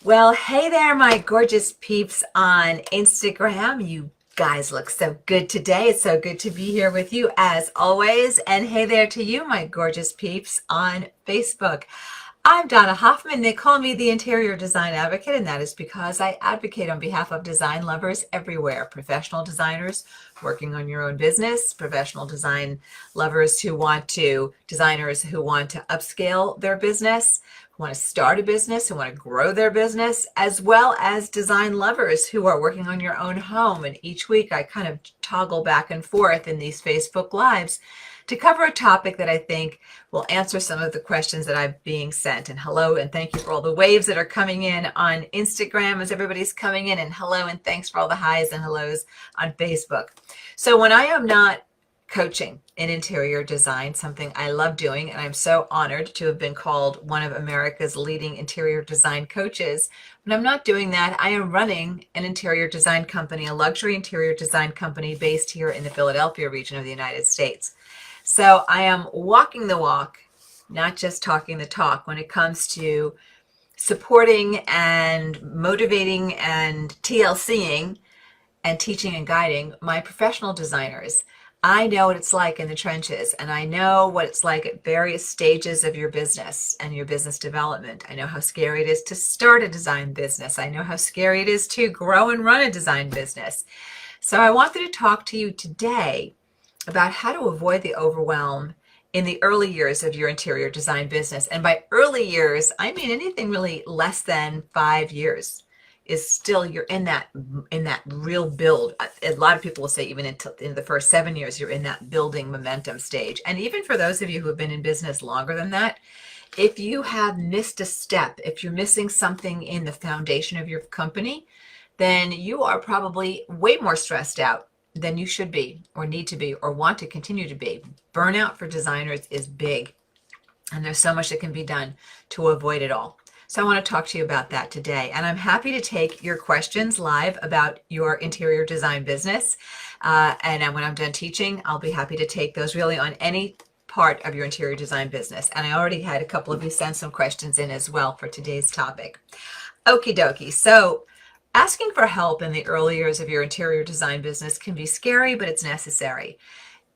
Well, hey there, my gorgeous peeps on Instagram. You guys look so good today. It's so good to be here with you as always. And hey there to you, my gorgeous peeps on Facebook. I'm Donna Hoffman. They call me the Interior Design Advocate, and that is because I advocate on behalf of design lovers everywhere. Professional designers working on your own business, professional design lovers designers who want to upscale their business, who want to start a business, who want to grow their business, as well as design lovers who are working on your own home. And each week I kind of toggle back and forth in these Facebook Lives to cover a topic that I think will answer some of the questions that I'm being sent. And hello, and thank you for all the waves that are coming in on Instagram as everybody's coming in. And hello, and thanks for all the highs and hellos on Facebook. So when I am not coaching in interior design, something I love doing, and I'm so honored to have been called one of America's leading interior design coaches. When I'm not doing that, I am running an interior design company, a luxury interior design company based here in the Philadelphia region of the United States. So I am walking the walk, not just talking the talk when it comes to supporting and motivating and TLCing and teaching and guiding my professional designers. I know what it's like in the trenches, and I know what it's like at various stages of your business and your business development. I know how scary it is to start a design business. I know how scary it is to grow and run a design business. So I wanted to talk to you today about how to avoid the overwhelm in the early years of your interior design business. And by early years, I mean anything really less than 5 years is still, you're in that real build. A lot of people will say even in the first 7 years, you're in that building momentum stage. And even for those of you who have been in business longer than that, if you have missed a step, if you're missing something in the foundation of your company, then you are probably way more stressed out than you should be or need to be or want to continue to be. Burnout for designers is big, and there's so much that can be done to avoid it all. So I want to talk to you about that today. And I'm happy to take your questions live about your interior design business. And when I'm done teaching, I'll be happy to take those really on any part of your interior design business. And I already had a couple of you send some questions in as well for today's topic. Okie dokie. So asking for help in the early years of your interior design business can be scary, but it's necessary.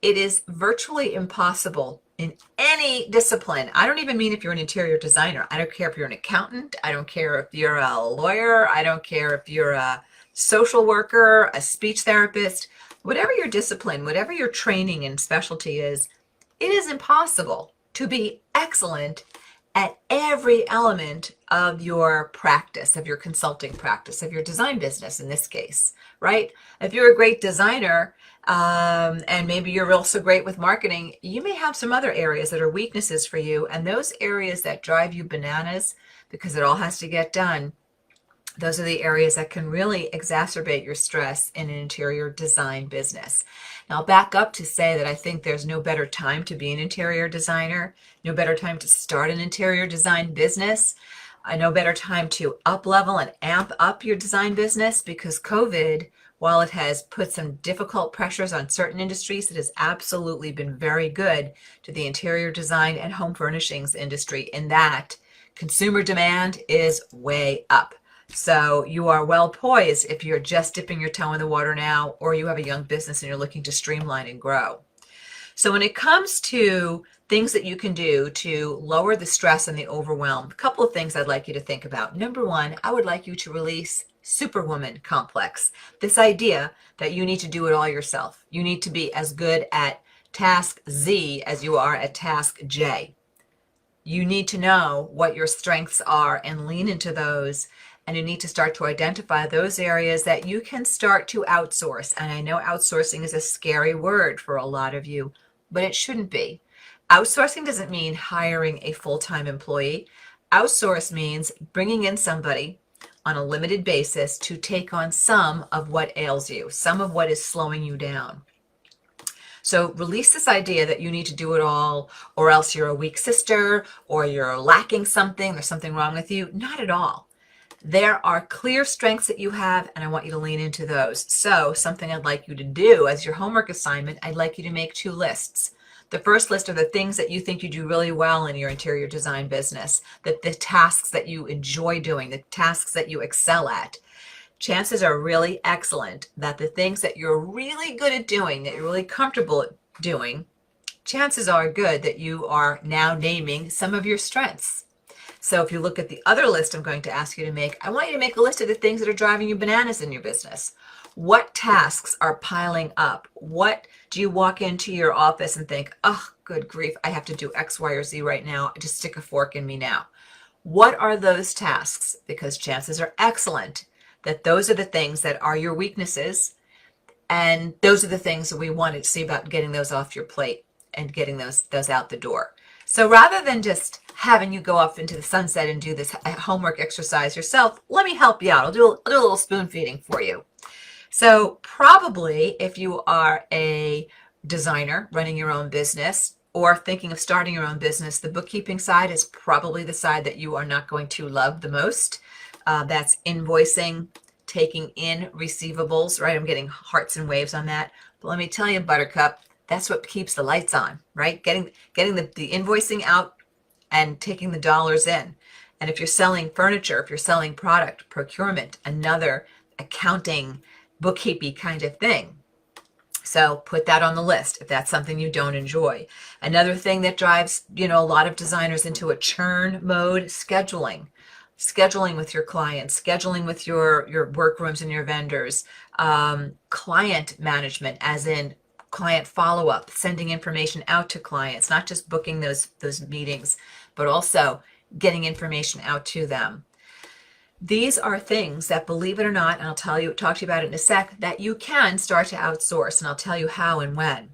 It is virtually impossible in any discipline. I don't even mean if you're an interior designer. I don't care if you're an accountant. I don't care if you're a lawyer. I don't care if you're a social worker, a speech therapist, whatever your discipline, whatever your training and specialty is, it is impossible to be excellent at every element of your practice, of your consulting practice, of your design business in this case, right? If you're a great designer, and maybe you're also great with marketing, you may have some other areas that are weaknesses for you, and those areas that drive you bananas because it all has to get done, those are the areas that can really exacerbate your stress in an interior design business. Now, I'll back up to say that I think there's no better time to be an interior designer, no better time to start an interior design business, no better time to up-level and amp up your design business, because COVID, while it has put some difficult pressures on certain industries, it has absolutely been very good to the interior design and home furnishings industry in that consumer demand is way up. So you are well poised if you're just dipping your toe in the water now, or you have a young business and you're looking to streamline and grow. So when it comes to things that you can do to lower the stress and the overwhelm, a couple of things I'd like you to think about. Number one, I would like you to release Superwoman complex. This idea that you need to do it all yourself. You need to be as good at task Z as you are at task J. You need to know what your strengths are and lean into those. And you need to start to identify those areas that you can start to outsource. And I know outsourcing is a scary word for a lot of you, but it shouldn't be. Outsourcing doesn't mean hiring a full-time employee. Outsource means bringing in somebody on a limited basis to take on some of what ails you, some of what is slowing you down. So release this idea that you need to do it all, or else you're a weak sister, or you're lacking something, there's something wrong with you. Not at all. There are clear strengths that you have, and I want you to lean into those. So something I'd like you to do as your homework assignment, I'd like you to make 2 lists. The first list are the things that you think you do really well in your interior design business, that the tasks that you enjoy doing, the tasks that you excel at. Chances are really excellent that the things that you're really good at doing, that you're really comfortable at doing, chances are good that you are now naming some of your strengths. So if you look at the other list I'm going to ask you to make, I want you to make a list of the things that are driving you bananas in your business. What tasks are piling up? What do you walk into your office and think, oh, good grief, I have to do X, Y, or Z right now. Just stick a fork in me now. What are those tasks? Because chances are excellent that those are the things that are your weaknesses, and those are the things that we want to see about getting those off your plate and getting those out the door. So rather than just having you go off into the sunset and do this homework exercise yourself, let me help you out. I'll do a little spoon feeding for you. So probably if you are a designer running your own business or thinking of starting your own business, the bookkeeping side is probably the side that you are not going to love the most. That's invoicing, taking in receivables, right? I'm getting hearts and waves on that. But let me tell you, Buttercup, that's what keeps the lights on, right? Getting the invoicing out and taking the dollars in. And if you're selling furniture, if you're selling product, procurement, another accounting, bookkeeping kind of thing. So put that on the list if that's something you don't enjoy. Another thing that drives, a lot of designers into a churn mode, scheduling. Scheduling with your clients, scheduling with your workrooms and your vendors, client management, as in client follow-up, sending information out to clients, not just booking those meetings, but also getting information out to them. These are things that, believe it or not, and I'll talk to you about it in a sec, that you can start to outsource, and I'll tell you how and when.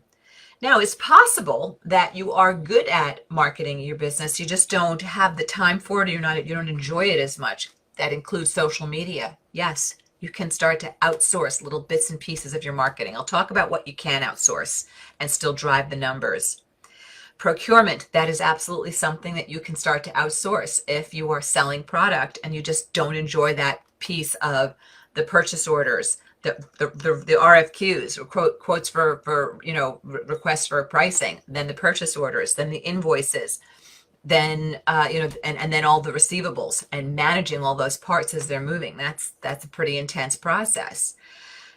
Now, it's possible that you are good at marketing your business, you just don't have the time for it, or you don't enjoy it as much. That includes social media. Yes, you can start to outsource little bits and pieces of your marketing. I'll talk about what you can outsource and still drive the numbers. Procurement, that is absolutely something that you can start to outsource if you are selling product and you just don't enjoy that piece of the purchase orders, the RFQs, or quotes for requests for pricing, then the purchase orders, then the invoices, then and then all the receivables, and managing all those parts as they're moving. That's a pretty intense process.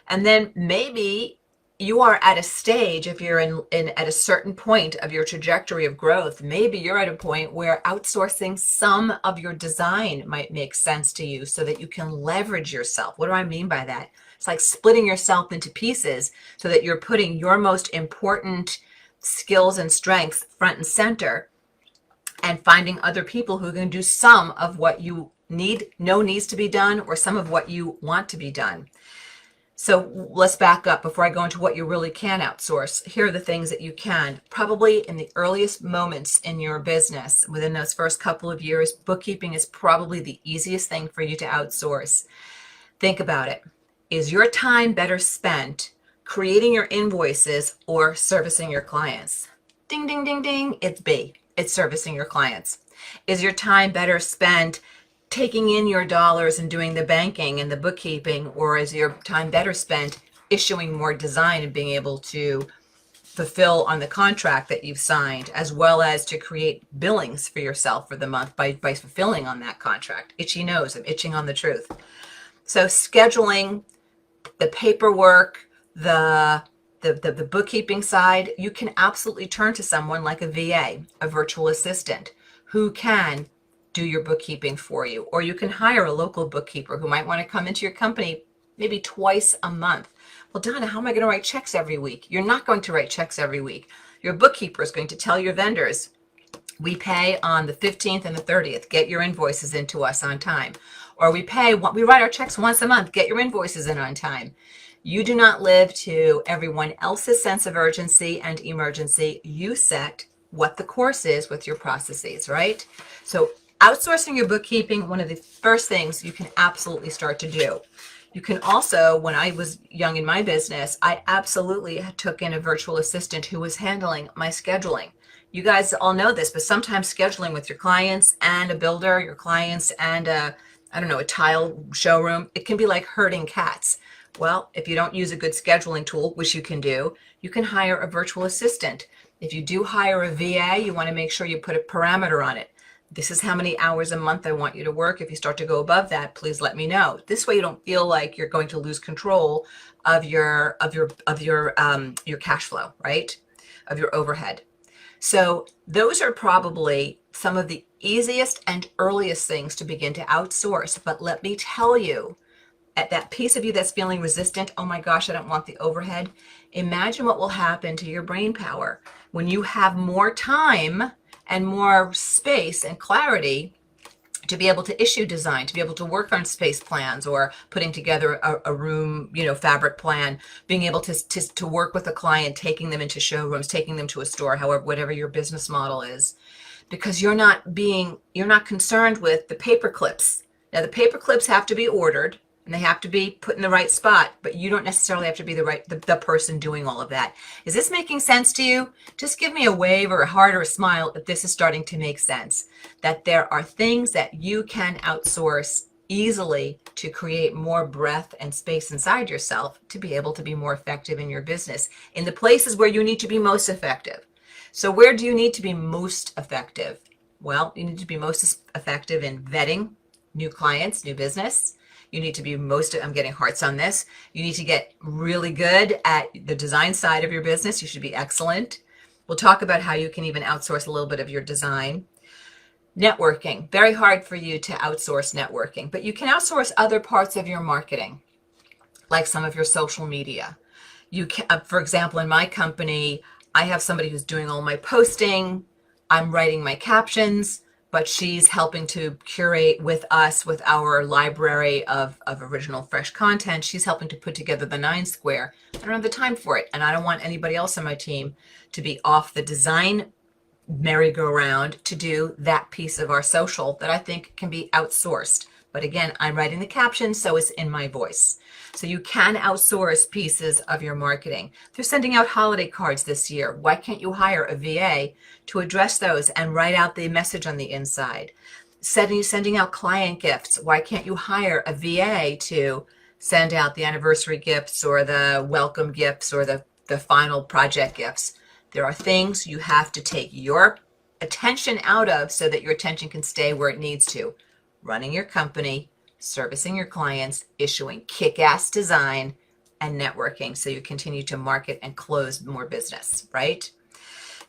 And then maybe you are at a stage, if you're at a certain point of your trajectory of growth, maybe you're at a point where outsourcing some of your design might make sense to you so that you can leverage yourself. What do I mean by that? It's like splitting yourself into pieces so that you're putting your most important skills and strengths front and center, and finding other people who can do some of what you needs to be done, or some of what you want to be done. So let's back up before I go into what you really can outsource. Here are the things that you can. Probably in the earliest moments in your business, within those first couple of years, bookkeeping is probably the easiest thing for you to outsource. Think about it. Is your time better spent creating your invoices or servicing your clients? Ding, ding, ding, ding. It's B. It's servicing your clients. Is your time better spent taking in your dollars and doing the banking and the bookkeeping, or is your time better spent issuing more design and being able to fulfill on the contract that you've signed, as well as to create billings for yourself for the month by fulfilling on that contract? Itchy nose, I'm itching on the truth. So scheduling, the paperwork, the bookkeeping side, you can absolutely turn to someone like a VA, a virtual assistant, who can do your bookkeeping for you. Or you can hire a local bookkeeper who might want to come into your company maybe twice a month. Well, Donna, how am I going to write checks every week? You're not going to write checks every week. Your bookkeeper is going to tell your vendors, we pay on the 15th and the 30th. Get your invoices into us on time. Or we write our checks once a month. Get your invoices in on time. You do not live to everyone else's sense of urgency and emergency. You set what the course is with your processes, right? So outsourcing your bookkeeping, one of the first things you can absolutely start to do. You can also, when I was young in my business, I absolutely took in a virtual assistant who was handling my scheduling. You guys all know this, but sometimes scheduling with your clients and a builder, your clients and a tile showroom, it can be like herding cats. Well, if you don't use a good scheduling tool, which you can do, you can hire a virtual assistant. If you do hire a VA, you want to make sure you put a parameter on it. This is how many hours a month I want you to work. If you start to go above that, please let me know. This way you don't feel like you're going to lose control of your cash flow, right? Of your overhead. So those are probably some of the easiest and earliest things to begin to outsource. But let me tell you, at that piece of you that's feeling resistant, oh my gosh, I don't want the overhead. Imagine what will happen to your brain power when you have more time and more space and clarity to be able to issue design, to be able to work on space plans or putting together a room, fabric plan, being able to work with a client, taking them into showrooms, taking them to a store, however, whatever your business model is, because you're not concerned with the paper clips. Now the paper clips have to be ordered and they have to be put in the right spot, but you don't necessarily have to be the person doing all of that. Is this making sense to you? Just give me a wave or a heart or a smile if this is starting to make sense, that there are things that you can outsource easily to create more breadth and space inside yourself to be able to be more effective in your business in the places where you need to be most effective. So where do you need to be most effective? Well, you need to be most effective in vetting new clients, new business. You need to be I'm getting hearts on this. You need to get really good at the design side of your business. You should be excellent. We'll talk about how you can even outsource a little bit of your design. Networking, very hard for you to outsource networking, but you can outsource other parts of your marketing, like some of your social media. You can, for example, in my company, I have somebody who's doing all my posting. I'm writing my captions, but she's helping to curate with us, with our library of original fresh content. She's helping to put together the 9 square. I don't have the time for it, and I don't want anybody else on my team to be off the design merry-go-round to do that piece of our social that I think can be outsourced. But again, I'm writing the captions, so it's in my voice. So you can outsource pieces of your marketing. They're sending out holiday cards this year. Why can't you hire a VA to address those and write out the message on the inside? Sending out client gifts. Why can't you hire a VA to send out the anniversary gifts or the welcome gifts or the final project gifts? There are things you have to take your attention out of so that your attention can stay where it needs to. Running your company, servicing your clients, issuing kick-ass design, and networking so you continue to market and close more business, right?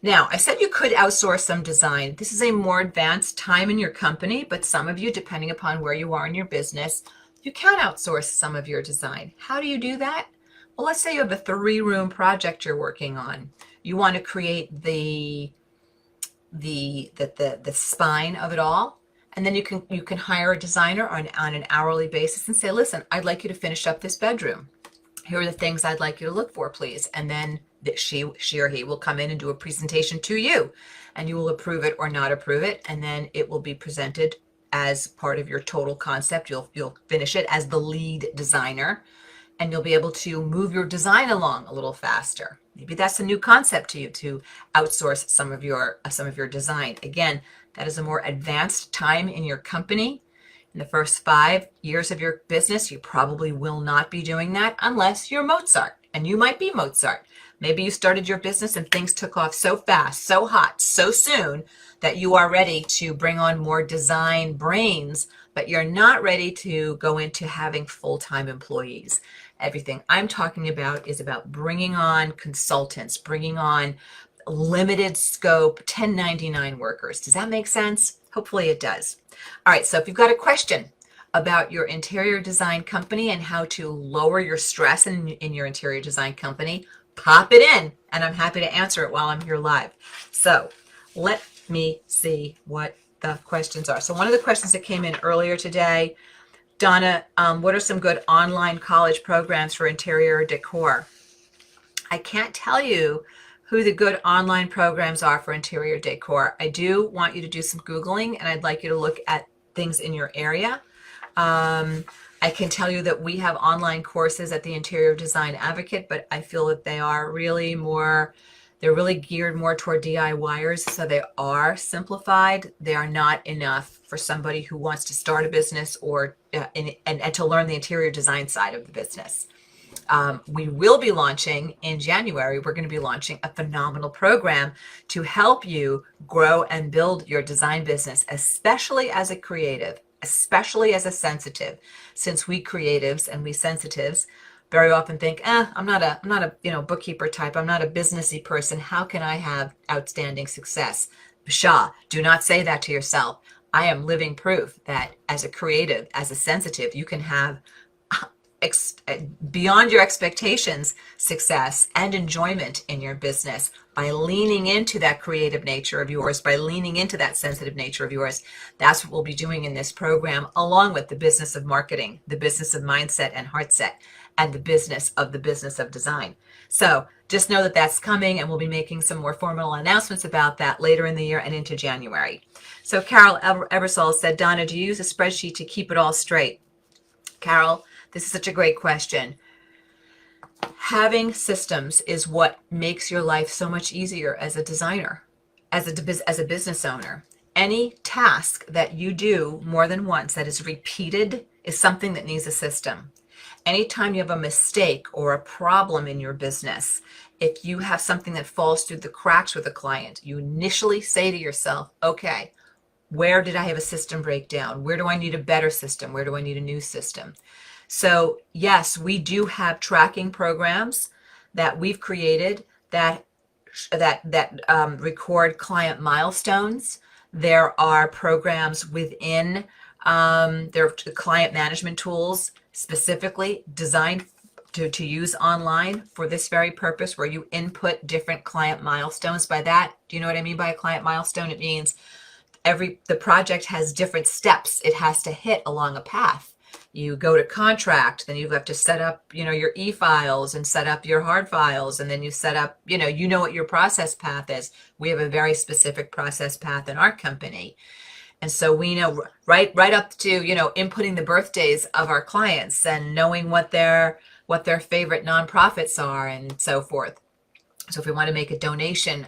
Now, I said you could outsource some design. This is a more advanced time in your company, but some of you, depending upon where you are in your business, you can outsource some of your design. How do you do that? Well, let's say you have a 3-room project you're working on. You want to create the spine of it all. And then you can hire a designer on an hourly basis and say, listen, I'd like you to finish up this bedroom. Here are the things I'd like you to look for, please. And then she or he will come in and do a presentation to you, and you will approve it or not approve it. And then it will be presented as part of your total concept. You'll finish it as the lead designer, and you'll be able to move your design along a little faster. Maybe that's a new concept to you, to outsource some of your design. Again, that is a more advanced time in your company. In the first 5 years of your business, you probably will not be doing that unless you're Mozart, and you might be Mozart. Maybe you started your business and things took off so fast, so hot, so soon that you are ready to bring on more design brains, but you're not ready to go into having full-time employees. Everything I'm talking about is about bringing on consultants, bringing on limited scope 1099 workers. Does that make sense? Hopefully it does. All right, so if you've got a question about your interior design company and how to lower your stress in your interior design company, pop it in, and I'm happy to answer it while I'm here live. So let me see what the questions are. So one of the questions that came in earlier today, Donna, what are some good online college programs for interior decor? I can't tell you who the good online programs are for interior decor. I do want you to do some Googling, and I'd like you to look at things in your area. I can tell you that we have online courses at the Interior Design Advocate, but I feel that they are really they're really geared more toward DIYers, so they are simplified. They are not enough for somebody who wants to start a business or and to learn the interior design side of the business. We will be launching in January. We're going to be launching a phenomenal program to help you grow and build your design business, especially as a creative, especially as a sensitive, since we creatives and we sensitives very often think, I'm not a bookkeeper type. I'm not a businessy person. How can I have outstanding success? Pshaw, do not say that to yourself. I am living proof that as a creative, as a sensitive, you can have beyond your expectations success and enjoyment in your business by leaning into that creative nature of yours, by leaning into that sensitive nature of yours. That's what we'll be doing in this program, along with the business of marketing, the business of mindset and heart set, and the business of design. So just know that that's coming, and we'll be making some more formal announcements about that later in the year and into January. So Carol Eversole said, Donna, do you use a spreadsheet to keep it all straight? Carol, this is such a great question. Having systems is what makes your life so much easier as a designer, as a business owner. Any task that you do more than once that is repeated is something that needs a system. Anytime you have a mistake or a problem in your business, if you have something that falls through the cracks with a client, you initially say to yourself, okay, where did I have a system breakdown? Where do I need a better system? Where do I need a new system? So yes, we do have tracking programs that we've created that record client milestones. There are programs within there are client management tools specifically designed to use online for this very purpose, where you input different client milestones. By that, do you know what I mean by a client milestone? It means the project has different steps it has to hit along a path. You go to contract, then you have to set up, your e-files and set up your hard files, and then you set up, you know what your process path is. We have a very specific process path in our company. And so we know right up to, inputting the birthdays of our clients and knowing what their favorite nonprofits are and so forth. So if we want to make a donation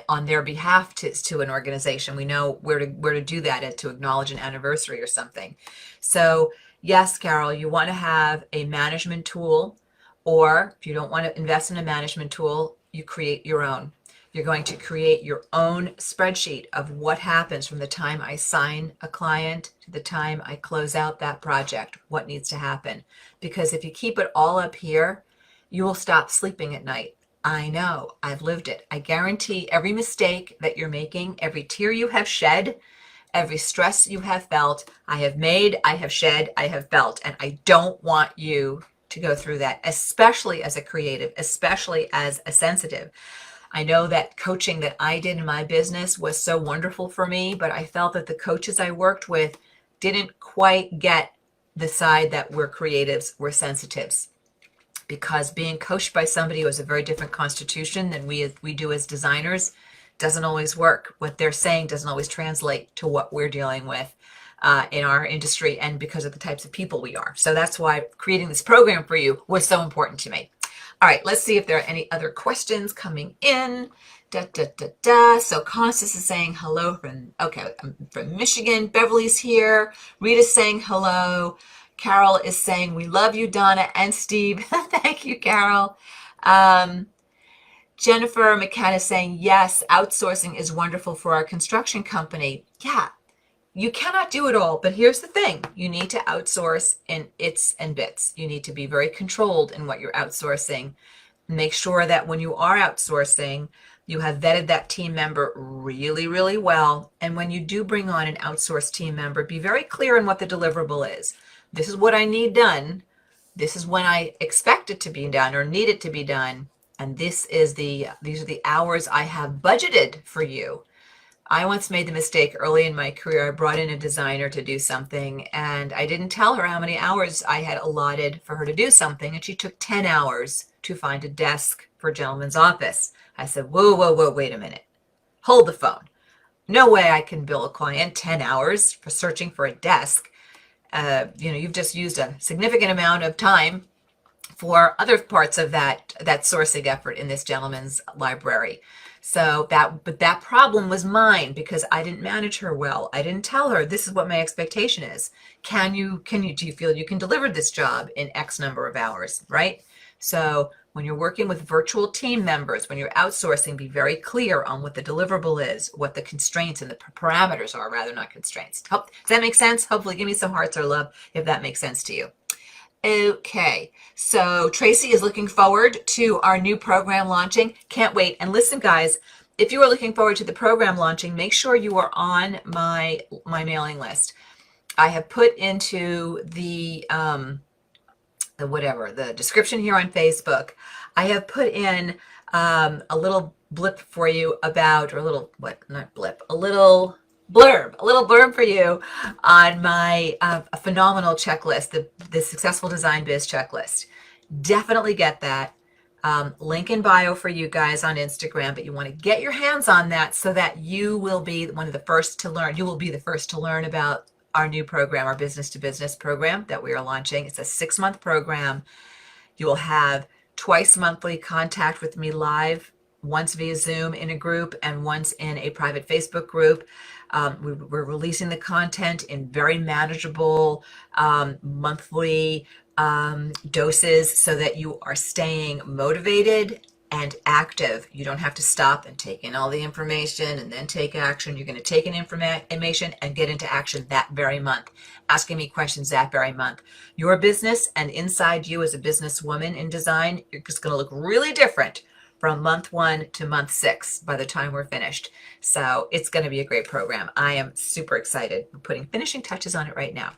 on their behalf to an organization, we know where to do that, to acknowledge an anniversary or something. So yes, Carol, you want to have a management tool, or if you don't want to invest in a management tool, you create your own. You're going to create your own spreadsheet of what happens from the time I sign a client to the time I close out that project, what needs to happen. Because if you keep it all up here, you will stop sleeping at night. I know, I've lived it. I guarantee every mistake that you're making, every tear you have shed, every stress you have felt, I have made, I have shed, I have felt, and I don't want you to go through that, especially as a creative, especially as a sensitive. I know that coaching that I did in my business was so wonderful for me, but I felt that the coaches I worked with didn't quite get the side that we're creatives, we're sensitives. Because being coached by somebody who has a very different constitution than we do as designers doesn't always work. What they're saying doesn't always translate to what we're dealing with in our industry, and because of the types of people we are. So that's why creating this program for you was so important to me. All right, let's see if there are any other questions coming in. So Constance is saying hello from Michigan. Beverly's here. Rita's saying hello. Carol is saying, we love you, Donna and Steve. Thank you, Carol. Jennifer McCann is saying, yes, outsourcing is wonderful for our construction company. Yeah, you cannot do it all, but here's the thing. You need to outsource in its and bits. You need to be very controlled in what you're outsourcing. Make sure that when you are outsourcing, you have vetted that team member really, really well. And when you do bring on an outsourced team member, be very clear in what the deliverable is. This is what I need done. This is when I expect it to be done or need it to be done. And these are the hours I have budgeted for you. I once made the mistake early in my career. I brought in a designer to do something, and I didn't tell her how many hours I had allotted for her to do something, and she took 10 hours to find a desk for a gentleman's office. I said, whoa, wait a minute. Hold the phone. No way I can bill a client 10 hours for searching for a desk. You've just used a significant amount of time for other parts of that sourcing effort in this gentleman's library. So that problem was mine because I didn't manage her well. I didn't tell her this is what my expectation is. Do you feel you can deliver this job in X number of hours, right? So when you're working with virtual team members, when you're outsourcing, be very clear on what the deliverable is, what the constraints and the parameters are, rather, not constraints. Does that make sense? Hopefully give me some hearts or love if that makes sense to you. Okay, so Tracy is looking forward to our new program launching. Can't wait. And listen, guys, if you are looking forward to the program launching, make sure you are on my mailing list. I have put into the description here on Facebook, I have put in a little blip for you about, or a little, not blip, a little blurb for you on my a phenomenal checklist, the Successful Design Biz checklist. Definitely get that. Link in bio for you guys on Instagram, but you want to get your hands on that so that you will be one of the first to learn. You will be the first to learn about our new program, our business to business program that we are launching. It's a 6-month program. You will have twice monthly contact with me live, once via Zoom in a group and once in a private Facebook group. We're releasing the content in very manageable monthly doses so that you are staying motivated and active. You don't have to stop and take in all the information and then take action. You're going to take in information and get into action that very month, asking me questions that very month. Your business and inside you as a businesswoman in design, you're just going to look really different from month 1 to month 6 by the time we're finished. So it's going to be a great program. I am super excited. I'm putting finishing touches on it right now.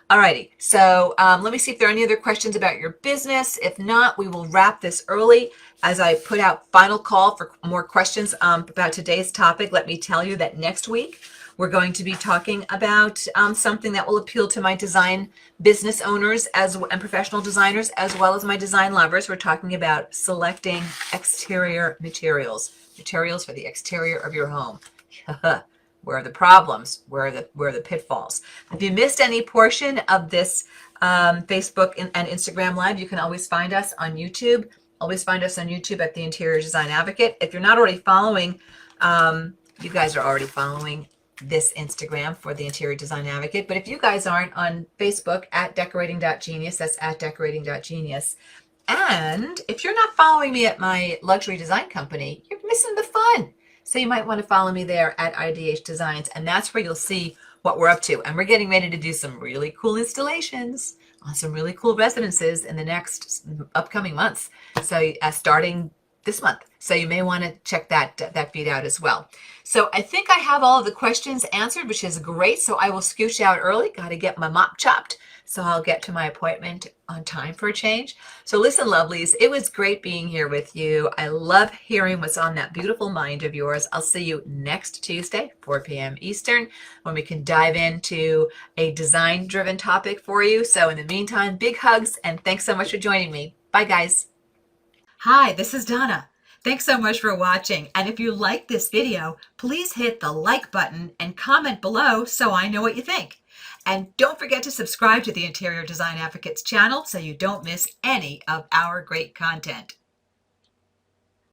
Alrighty, so let me see if there are any other questions about your business. If not, we will wrap this early as I put out final call for more questions about today's topic. Let me tell you that next week we're going to be talking about something that will appeal to my design business owners and professional designers, as well as my design lovers. We're talking about selecting exterior materials for the exterior of your home. Where are the problems? Where are the pitfalls? If you missed any portion of this Facebook and Instagram Live, you can always find us on YouTube. Always find us on YouTube at The Interior Design Advocate. If you're not already following, you guys are already following this Instagram for The Interior Design Advocate. But if you guys aren't on Facebook, at decorating.genius, that's at decorating.genius. And if you're not following me at my luxury design company, you're missing the fun. So you might want to follow me there at IDH Designs, and that's where you'll see what we're up to. And we're getting ready to do some really cool installations on some really cool residences in the next upcoming months. So starting this month. So you may want to check that feed out as well. So I think I have all of the questions answered, which is great. So I will scooch out early. Got to get my mop chopped. So I'll get to my appointment on time for a change. So listen, lovelies, it was great being here with you. I love hearing what's on that beautiful mind of yours. I'll see you next Tuesday, 4 p.m. Eastern, when we can dive into a design-driven topic for you. So in the meantime, big hugs, and thanks so much for joining me. Bye, guys. Hi, this is Donna. Thanks so much for watching. And if you like this video, please hit the like button and comment below so I know what you think. And don't forget to subscribe to the Interior Design Advocates channel so you don't miss any of our great content.